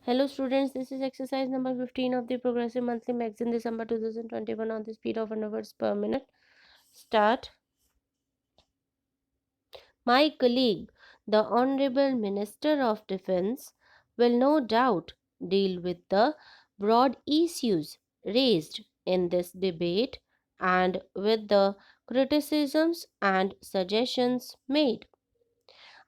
Hello students, this is exercise number 15 of the Progressive Monthly Magazine, December 2021, on the speed of 100 words per minute. Start. My colleague, the Honorable Minister of Defense, will no doubt deal with the broad issues raised in this debate and with the criticisms and suggestions made.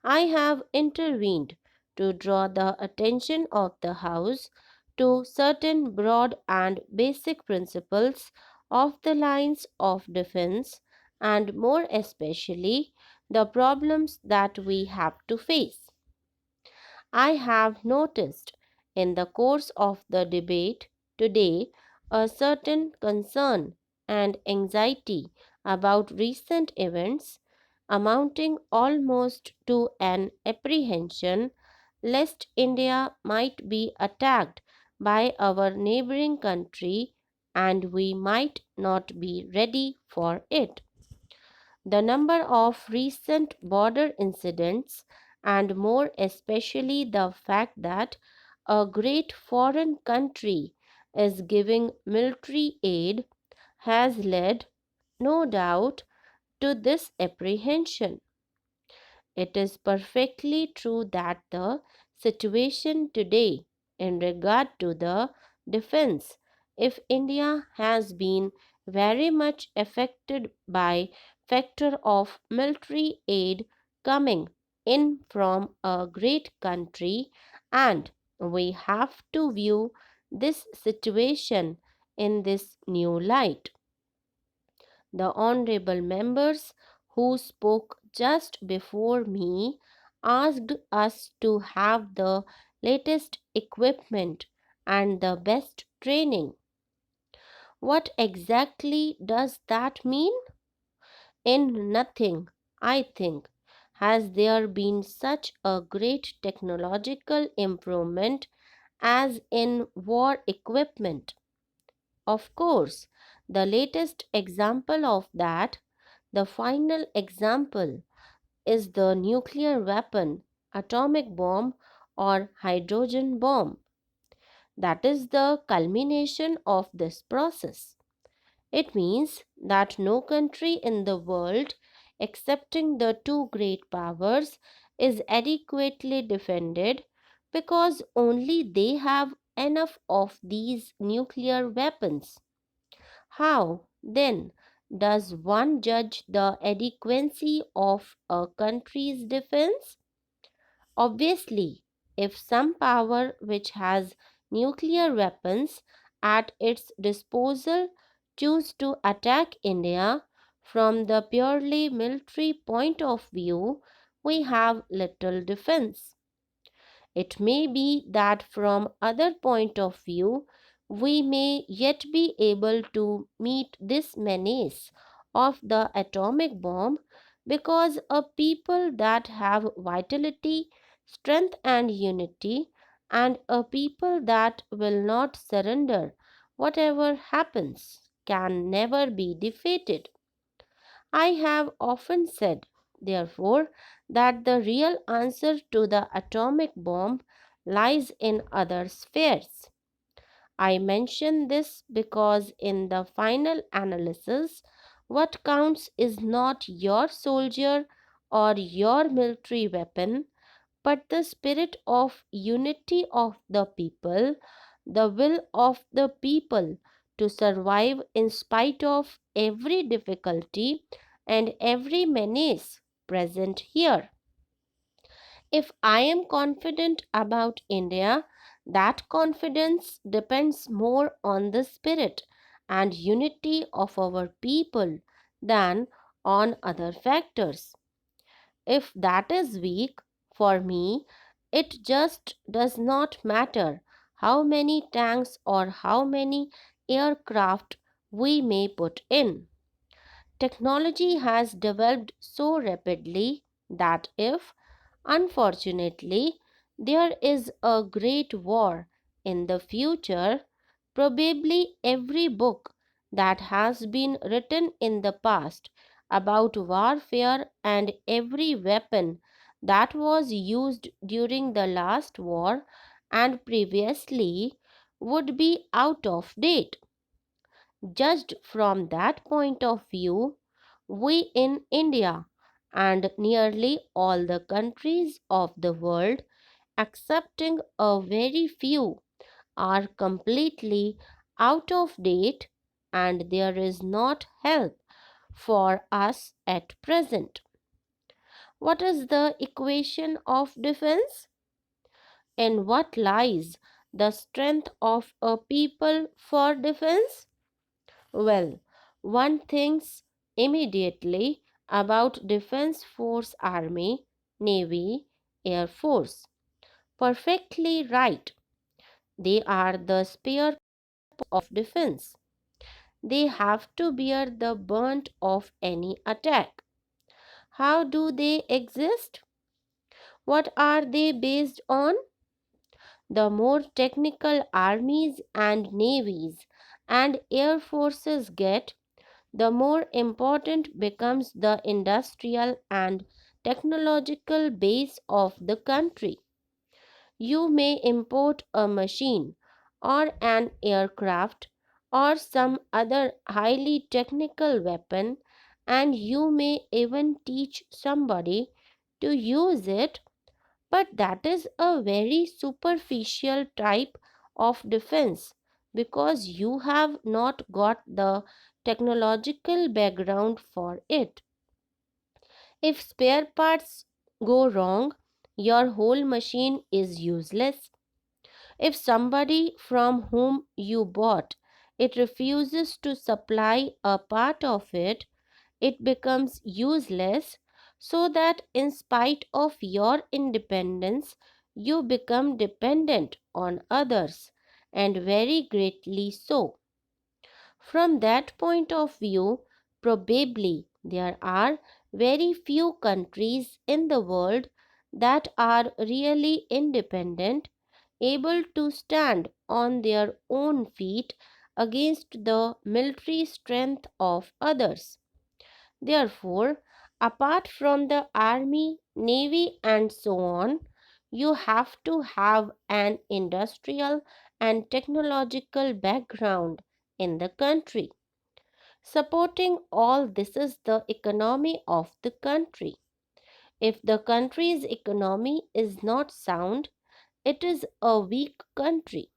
I have intervened to draw the attention of the House to certain broad and basic principles of the lines of defense, and more especially the problems that we have to face. I have noticed in the course of the debate today a certain concern and anxiety about recent events, amounting almost to an apprehension lest India might be attacked by our neighboring country and we might not be ready for it. The number of recent border incidents, and more especially the fact that a great foreign country is giving military aid, has led, no doubt, to this apprehension. It is perfectly true that the situation today in regard to the defense, if India has been very much affected by factor of military aid coming in from a great country, and we have to view this situation in this new light. The honorable members who spoke just before me asked us to have the latest equipment and the best training. What exactly does that mean? In nothing, I think, has there been such a great technological improvement as in war equipment. Of course, the latest example of that, the final example, is the nuclear weapon, atomic bomb, or hydrogen bomb. That is the culmination of this process. It means that no country in the world, excepting the two great powers, is adequately defended because only they have enough of these nuclear weapons. How, then, does one judge the adequacy of a country's defense? Obviously, if some power which has nuclear weapons at its disposal choose to attack India from the purely military point of view, we have little defense. It may be that from other point of view we may yet be able to meet this menace of the atomic bomb because a people that have vitality, strength and unity, and a people that will not surrender whatever happens, can never be defeated. I have often said, therefore, that the real answer to the atomic bomb lies in other spheres. I mention this because in the final analysis, what counts is not your soldier or your military weapon, but the spirit of unity of the people, the will of the people to survive in spite of every difficulty and every menace present here. If I am confident about India, that confidence depends more on the spirit and unity of our people than on other factors. If that is weak, for me, it just does not matter how many tanks or how many aircraft we may put in. Technology has developed so rapidly that if, unfortunately, there is a great war in the future, probably every book that has been written in the past about warfare and every weapon that was used during the last war and previously would be out of date. Judged from that point of view, we in India and nearly all the countries of the world, excepting a very few, are completely out of date and there is not help for us at present. What is the equation of defense? In what lies the strength of a people for defense? Well, one thinks immediately about Defense Force Army, Navy, Air Force. Perfectly right. They are the spear of defense. They have to bear the brunt of any attack. How do they exist? What are they based on? The more technical armies and navies and air forces get, the more important becomes the industrial and technological base of the country. You may import a machine or an aircraft or some other highly technical weapon, and you may even teach somebody to use it, but that is a very superficial type of defense because you have not got the technological background for it. If spare parts go wrong, your whole machine is useless. If somebody from whom you bought it refuses to supply a part of it, it becomes useless, so that in spite of your independence, you become dependent on others, and very greatly so. From that point of view, probably there are very few countries in the world that are really independent, able to stand on their own feet against the military strength of others. Therefore, apart from the army, navy, and so on, you have to have an industrial and technological background in the country. Supporting all this is the economy of the country. If the country's economy is not sound, it is a weak country.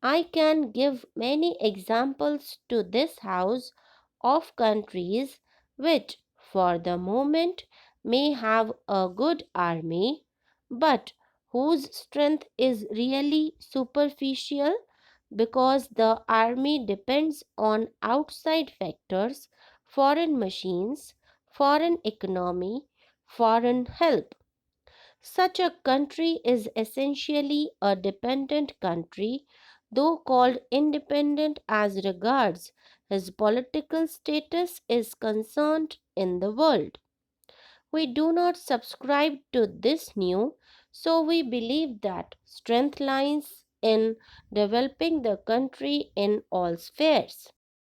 I can give many examples to this house of countries which, for the moment, may have a good army, but whose strength is really superficial because the army depends on outside factors, foreign machines, foreign economy, foreign help. Such a country is essentially a dependent country, though called independent as regards his political status is concerned in the world. We do not subscribe to this view, so we believe that strength lies in developing the country in all spheres.